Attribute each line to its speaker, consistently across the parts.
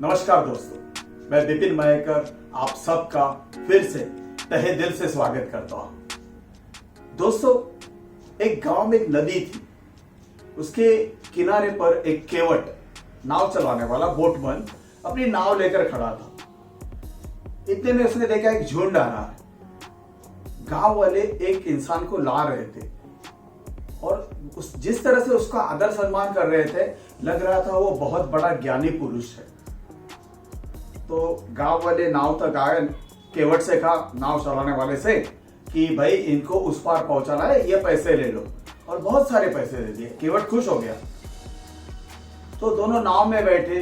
Speaker 1: नमस्कार दोस्तों, मैं विपिन मयेकर आप सबका फिर से तहे दिल से स्वागत करता हूं। दोस्तों, एक गांव में एक नदी थी। उसके किनारे पर एक केवट नाव चलाने वाला बोटमैन अपनी नाव लेकर खड़ा था। इतने में उसने देखा एक झुंड आ रहा है। गांव वाले एक इंसान को ला रहे थे और जिस तरह से उसका आदर सम्मान कर रहे थे, लग रहा था वो बहुत बड़ा ज्ञानी पुरुष है। तो गांव वाले नाव तक आए, केवट से कहा नाव चलाने वाले से कि भाई इनको उस पार पहुंचाना है, ये पैसे ले लो, और बहुत सारे पैसे दे दिए। केवट खुश हो गया। तो दोनों नाव में बैठे,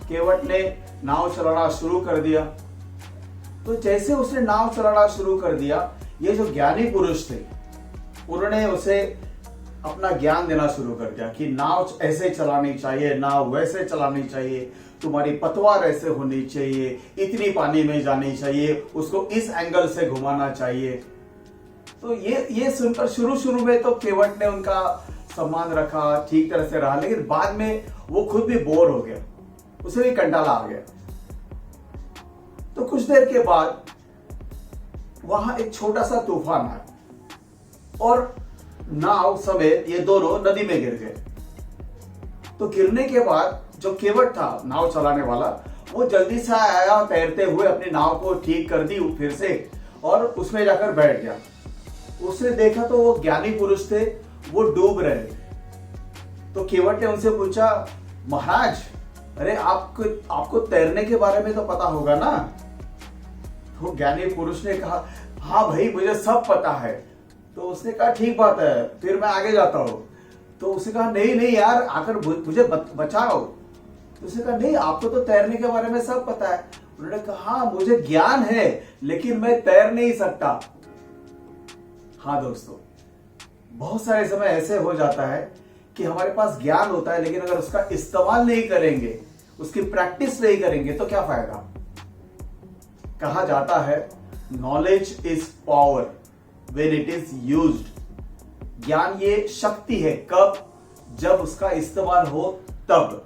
Speaker 1: केवट ने नाव चलाना शुरू कर दिया। तो जैसे उसने नाव चलाना शुरू कर दिया, ये जो ज्ञानी पुरुष थे उन्होंने उसे अपना ज्ञान देना शुरू कर दिया कि नाव ऐसे चलानी चाहिए, नाव वैसे चलानी चाहिए, तुम्हारी पतवार ऐसे होनी चाहिए, इतनी पानी में जानी चाहिए, उसको इस एंगल से घुमाना चाहिए। तो ये सुनकर शुरू में तो केवट ने उनका सम्मान रखा, ठीक तरह से रहा, लेकिन बाद में वो खुद भी बोर हो गया, उसे भी कंटाला आ गया। तो कुछ देर के बाद वहां एक छोटा सा तूफान आया और नाव समेत ये दोनों नदी में गिर गए। तो गिरने के बाद जो केवट था नाव चलाने वाला, वो जल्दी से आया, तैरते हुए अपनी नाव को ठीक कर दी फिर से और उसमें जाकर बैठ गया। उसने देखा तो वो ज्ञानी पुरुष थे, वो डूब रहे थे। तो केवट ने उनसे पूछा, महाराज, अरे आपको तैरने के बारे में तो पता होगा ना? तो ज्ञानी पुरुष ने कहा, हाँ भाई, मुझे सब पता है। तो उसने कहा, ठीक बात है, फिर मैं आगे जाता हूं। तो उसने कहा, नहीं यार, आकर मुझे बचाओ। तो उसने कहा, नहीं, आपको तो तैरने के बारे में सब पता है। उन्होंने कहा, हाँ, मुझे ज्ञान है, लेकिन मैं तैर नहीं सकता। हाँ दोस्तों, बहुत सारे समय ऐसे हो जाता है कि हमारे पास ज्ञान होता है, लेकिन अगर उसका इस्तेमाल नहीं करेंगे, उसकी प्रैक्टिस नहीं करेंगे, तो क्या फायदा। कहा जाता है, knowledge is power when it is used. ज्ञान ये शक्ति है, कब? जब उसका इस्तेमाल हो तब।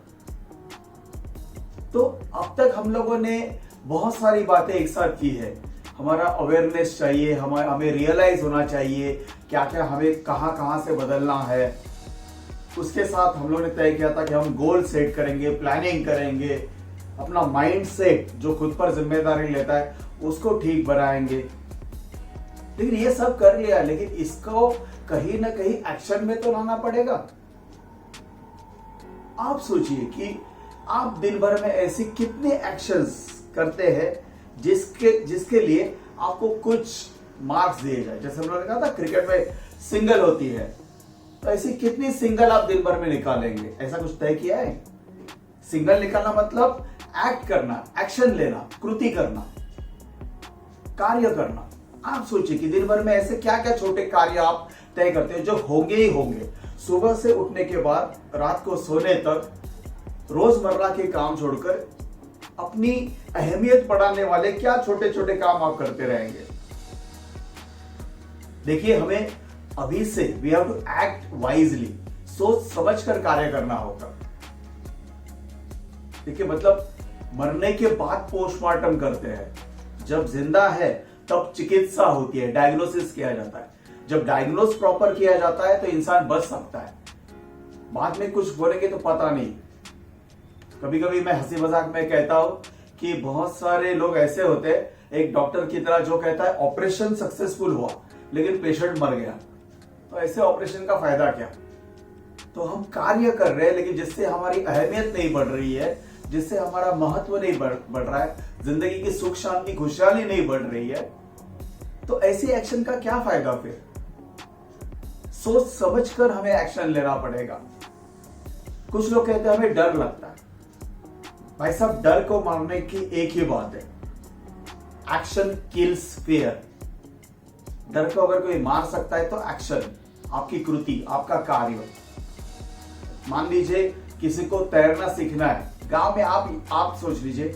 Speaker 1: तो अब तक हम लोगों ने बहुत सारी बातें एक साथ की है। हमारा अवेयरनेस चाहिए, हमें रियलाइज होना चाहिए क्या क्या हमें कहां से बदलना है। उसके साथ हम लोगों ने तय किया था कि हम गोल सेट करेंगे, प्लानिंग करेंगे, अपना माइंड सेट जो खुद पर जिम्मेदारी लेता है उसको ठीक बनाएंगे। लेकिन ये सब कर लिया, लेकिन इसको कहीं ना कहीं एक्शन में तो लाना पड़ेगा। आप सोचिए कि आप दिन भर में ऐसी कितने एक्शंस करते हैं जिसके लिए आपको कुछ मार्क्स दिए जाए। जैसे हम लोगों ने कहा था क्रिकेट में सिंगल होती है, तो ऐसी कितनी सिंगल आप दिन भर में निकालेंगे, ऐसा कुछ तय किया है? सिंगल निकालना मतलब एक्ट करना, एक्शन लेना, कृति करना, कार्य करना। आप सोचिए कि दिन भर में ऐसे क्या क्या छोटे कार्य आप तय करते हैं जो होंगे ही होंगे। सुबह से उठने के बाद रात को सोने तक रोजमर्रा के काम छोड़कर अपनी अहमियत बढ़ाने वाले क्या छोटे छोटे काम आप करते रहेंगे। देखिए, हमें अभी से we have to act wisely, सोच समझकर कार्य करना होगा। देखिए, मतलब मरने के बाद पोस्टमार्टम करते हैं, जब जिंदा है तब चिकित्सा होती है, डायग्नोसिस किया जाता है। जब डायग्नोस प्रॉपर किया जाता है तो इंसान बच सकता है। बाद में कुछ बोलेंगे तो पता नहीं। कभी कभी मैं हंसी मजाक में कहता हूं कि बहुत सारे लोग ऐसे होते हैं, एक डॉक्टर की तरह जो कहता है ऑपरेशन सक्सेसफुल हुआ लेकिन पेशेंट मर गया, तो ऐसे ऑपरेशन का फायदा क्या। तो हम कार्य कर रहे हैं, लेकिन जिससे हमारी अहमियत नहीं बढ़ रही है, जिससे हमारा महत्व नहीं बढ़ रहा है, जिंदगी की सुख शांति खुशहाली नहीं बढ़ रही है, तो ऐसे एक्शन का क्या फायदा फिर। सोच समझकर हमें एक्शन लेना पड़ेगा। कुछ लोग कहते हैं हमें डर लगता है। भाई साहब, डर को मारने की एक ही बात है, एक्शन किल्स फियर। डर को अगर कोई मार सकता है तो एक्शन, आपकी कृति, आपका कार्य। मान लीजिए किसी को तैरना सीखना है, गांव में आप सोच लीजिए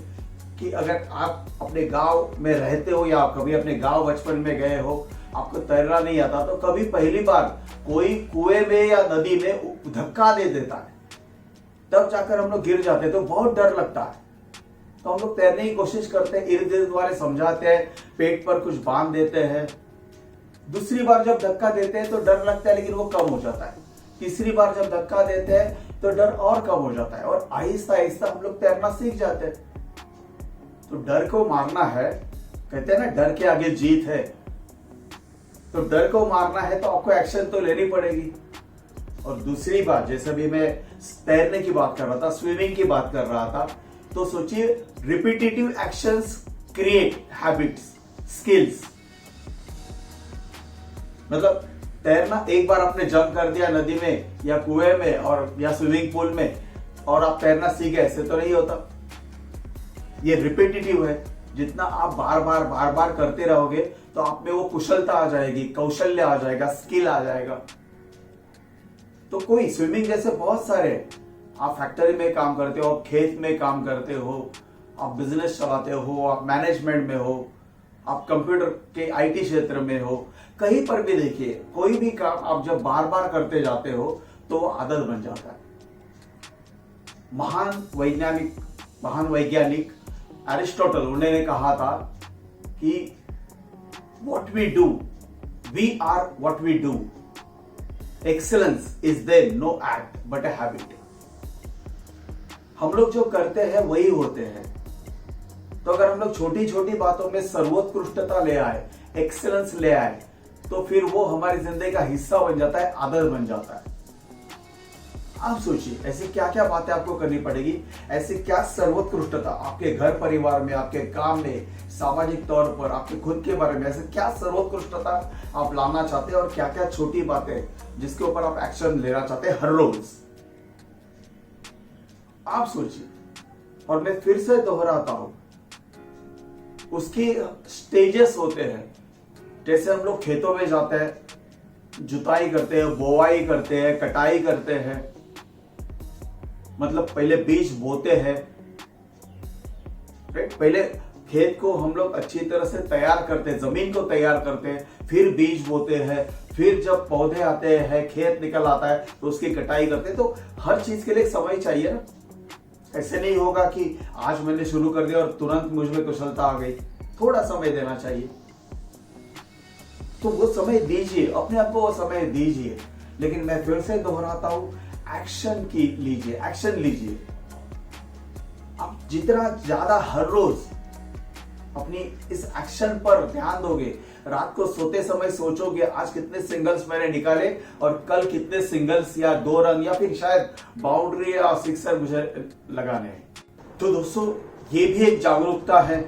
Speaker 1: कि अगर आप अपने गांव में रहते हो या आप कभी अपने गांव बचपन में गए हो, आपको तैरना नहीं आता, तो कभी पहली बार कोई कुएं में या नदी में धक्का दे देता है, तब जाकर हम लोग गिर जाते हैं, तो बहुत डर लगता है। तो हम लोग तैरने की कोशिश करते हैं, इर्द गिर्द वाले समझाते हैं, पेट पर कुछ बांध देते हैं। दूसरी बार जब धक्का देते हैं तो डर लगता है, लेकिन वो कम हो जाता है। तीसरी बार जब धक्का देते हैं तो डर और कम हो जाता है, और आहिस्ता आहिस्ता हम लोग तैरना सीख जाते हैं। तो डर को मारना है, कहते हैं ना डर के आगे जीत है। तो डर को मारना है तो आपको एक्शन तो लेनी पड़ेगी। और दूसरी बात, जैसे भी मैं तैरने की बात कर रहा था, स्विमिंग की बात कर रहा था, तो सोचिए repetitive actions create habits, skills. मतलब तैरना, एक बार आपने जंप कर दिया नदी में या कुएं में और या स्विमिंग पूल में और आप तैरना सीख गए, ऐसे तो नहीं होता। ये रिपीटेटिव है। जितना आप बार बार करते रहोगे तो आप में वो कुशलता आ जाएगी, कौशल्य आ जाएगा, स्किल आ जाएगा। तो कोई स्विमिंग जैसे बहुत सारे, आप फैक्ट्री में काम करते हो, आप खेत में काम करते हो, आप बिजनेस चलाते हो, आप मैनेजमेंट में हो, आप कंप्यूटर के आईटी क्षेत्र में हो, कहीं पर भी देखिए, कोई भी काम आप जब बार बार करते जाते हो तो वो आदत बन जाता है। महान वैज्ञानिक एरिस्टोटल, उन्होंने कहा था कि what we do, we are what we do. Excellence is there, no act but a habit. हम लोग जो करते हैं वही होते हैं। तो अगर हम लोग छोटी छोटी बातों में सर्वोत्कृष्टता ले आए, एक्सेलेंस ले आए, तो फिर वो हमारी जिंदगी का हिस्सा बन जाता है, आदत बन जाता है। आप सोचिए ऐसी क्या क्या बातें आपको करनी पड़ेगी, ऐसी क्या सर्वोत्कृष्टता आपके घर परिवार में, आपके काम में, सामाजिक तौर पर, आपके खुद के बारे में, ऐसे क्या सर्वोत्कृष्टता आप लाना चाहते हैं, और क्या क्या छोटी बातें जिसके ऊपर आप एक्शन लेना चाहते हैं हर रोज। आप सोचिए, और मैं फिर से दोहराता हूं, उसकी स्टेजेस होते हैं। जैसे हम लोग खेतों में जाते हैं, जुताई करते हैं, बोवाई करते हैं, कटाई करते हैं, मतलब पहले बीज बोते हैं, राइट। पहले खेत को हम लोग अच्छी तरह से तैयार करते हैं, जमीन को तैयार करते हैं, फिर बीज बोते हैं, फिर जब पौधे आते हैं, खेत निकल आता है तो उसकी कटाई करते हैं। तो हर चीज के लिए समय चाहिए ना। ऐसे नहीं होगा कि आज मैंने शुरू कर दिया और तुरंत मुझ में कुशलता आ गई। थोड़ा समय देना चाहिए। तो वो समय दीजिए, अपने आप को वो समय दीजिए। लेकिन मैं फिर से दोहराता हूं, एक्शन लीजिए। आप जितना ज्यादा हर रोज अपनी इस एक्शन पर ध्यान दोगे, रात को सोते समय सोचोगे आज कितने सिंगल्स मैंने निकाले और कल कितने सिंगल्स या 2 रन या फिर शायद बाउंड्री या सिक्सर मुझे लगाने हैं। तो दोस्तों, ये भी एक जागरूकता है,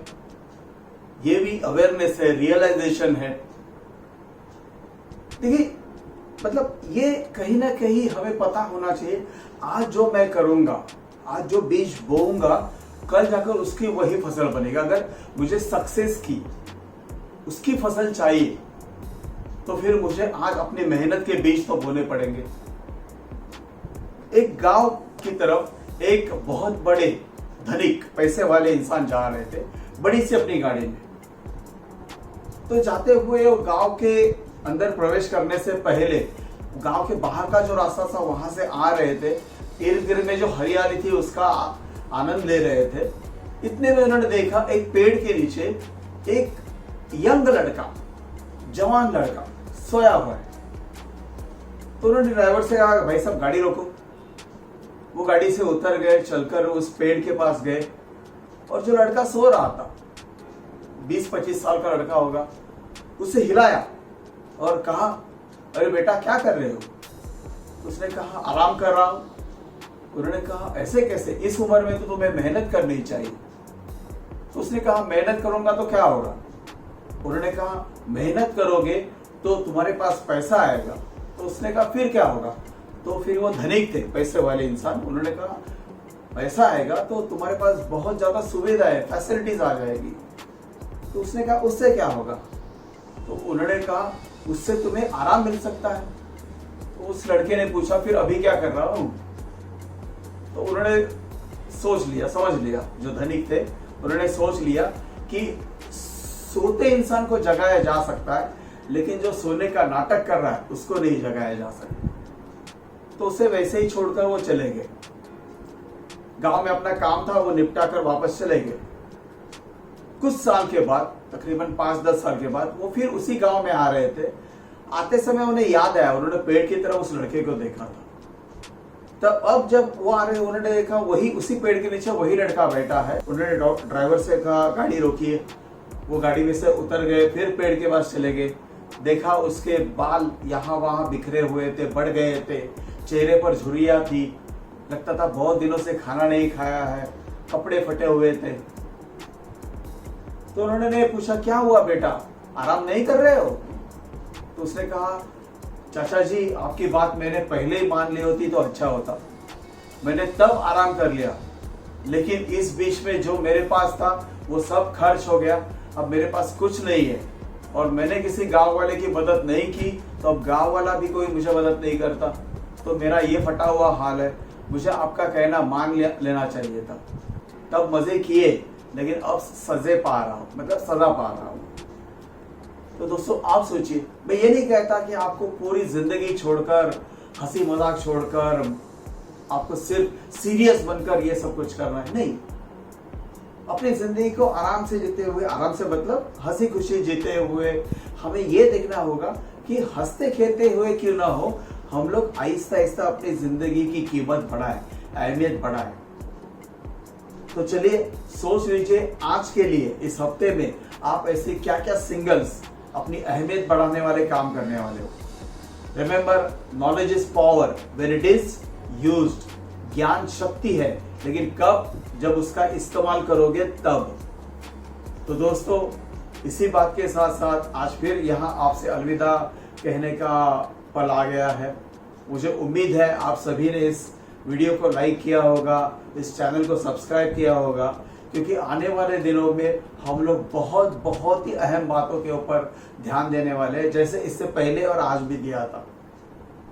Speaker 1: ये भी अवेयरनेस है, रियलाइजेशन है। देखिए, मतलब ये कहीं ना कहीं हमें पता होना चाहिए, आज जो मैं करूंगा, आज जो बीज बोऊंगा, कल जाकर उसकी वही फसल बनेगा। अगर मुझे सक्सेस की, उसकी फसल चाहिए, तो फिर मुझे आज अपनी मेहनत के बीज तो बोने पड़ेंगे। एक गांव की तरफ एक बहुत बड़े धनिक, पैसे वाले इंसान जा रहे थे बड़ी सी अपनी गाड़ी में। तो जाते हुए वो गांव के अंदर प्रवेश करने से पहले गांव के बाहर का जो रास्ता था वहां से आ रहे थे, इर्द गिर्द में जो हरियाली थी उसका आनंद ले रहे थे। इतने में उन्होंने देखा एक पेड़ के नीचे एक यंग लड़का, जवान लड़का सोया हुआ है। तो उन्होंने ड्राइवर से कहा, भाई साहब गाड़ी रोको। वो गाड़ी से उतर गए, चलकर उस पेड़ के पास गए, और जो लड़का सो रहा था, 20-25 साल का लड़का होगा, उसे हिलाया और कहा, अरे बेटा क्या कर रहे हो? उसने कहा, आराम कर रहा हूं। उन्होंने कहा, ऐसे कैसे, इस उम्र में तो तुम्हें मेहनत करनी चाहिए। तो उसने कहा, मेहनत करूंगा तो क्या होगा? उन्होंने कहा, मेहनत करोगे तो तुम्हारे पास पैसा आएगा। तो उसने कहा, फिर क्या होगा? तो फिर वो धनिक थे, पैसे वाले इंसान, उन्होंने कहा, पैसा आएगा तो तुम्हारे पास बहुत ज्यादा सुविधा है, फैसिलिटीज आ जाएगी। तो उसने कहा, उससे क्या होगा? तो उन्होंने कहा, उससे तुम्हें आराम मिल सकता है। तो उस लड़के ने पूछा, फिर अभी क्या कर रहा हूं? तो उन्होंने सोच लिया, समझ लिया, जो धनिक थे उन्होंने सोच लिया कि सोते इंसान को जगाया जा सकता है, लेकिन जो सोने का नाटक कर रहा है उसको नहीं जगाया जा सकता। तो उसे वैसे ही छोड़कर वो चले गए। गांव में अपना काम था वो निपटा कर वापस चले गए। कुछ साल के बाद, तकरीबन 5-10 साल के बाद, वो फिर उसी गांव में आ रहे थे। आते समय उन्हें याद आया, उन्होंने पेड़ की तरफ उस लड़के को देखा था। तब अब जब वो आ रहे, उन्होंने देखा वही उसी पेड़ के नीचे वही लड़का बैठा है। उन्होंने ड्राइवर से कहा गाड़ी रोकिए। वो गाड़ी में से उतर गए, फिर पेड़ के पास चले गए। देखा उसके बाल यहाँ वहां बिखरे हुए थे, बढ़ गए थे, चेहरे पर झुर्रियां थी, लगता था बहुत दिनों से खाना नहीं खाया है, कपड़े फटे हुए थे। तो उन्होंने पूछा क्या हुआ बेटा, आराम नहीं कर रहे हो? तो उसने कहा चाचा जी आपकी बात मैंने पहले ही मान ली होती तो अच्छा होता, मैंने तब आराम कर लिया, लेकिन इस बीच में जो मेरे पास था वो सब खर्च हो गया। अब मेरे पास कुछ नहीं है और मैंने किसी गांव वाले की मदद नहीं की, तो अब गांव वाला भी कोई मुझे मदद नहीं करता। तो मेरा ये फटा हुआ हाल है, मुझे आपका कहना मान लेना चाहिए था। तब मजे किए, लेकिन अब सजा पा रहा हूं। तो दोस्तों आप सोचिए, मैं ये नहीं कहता कि आपको पूरी जिंदगी छोड़कर, हंसी मजाक छोड़कर, आपको सिर्फ सीरियस बनकर ये सब कुछ करना है, नहीं। अपनी जिंदगी को आराम से जीते हुए, आराम से मतलब हंसी खुशी जीते हुए, हमें ये देखना होगा कि हंसते खेलते हुए क्यों ना हो, हम लोग आहिस्ता आहिस्ता अपनी जिंदगी की कीमत बढ़ाएं, अहमियत बढ़ाएं। तो चलिए सोच लीजिए आज के लिए, इस हफ्ते में आप ऐसे क्या क्या सिंगल्स अपनी अहमियत बढ़ाने वाले काम करने वाले हो। Remember, knowledge is power when it is used. ज्ञान शक्ति है, लेकिन कब? जब उसका इस्तेमाल करोगे तब। तो दोस्तों इसी बात के साथ साथ आज फिर यहाँ आपसे अलविदा कहने का पल आ गया है। मुझे उम्मीद है आप सभी ने इस वीडियो को लाइक किया होगा, इस चैनल को सब्सक्राइब किया होगा, क्योंकि आने वाले दिनों में हम लोग बहुत ही अहम बातों के ऊपर ध्यान देने वाले हैं, जैसे इससे पहले और आज भी दिया था।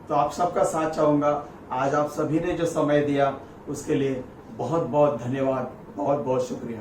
Speaker 1: तो आप सबका साथ चाहूंगा। आज आप सभी ने जो समय दिया उसके लिए बहुत धन्यवाद, बहुत शुक्रिया।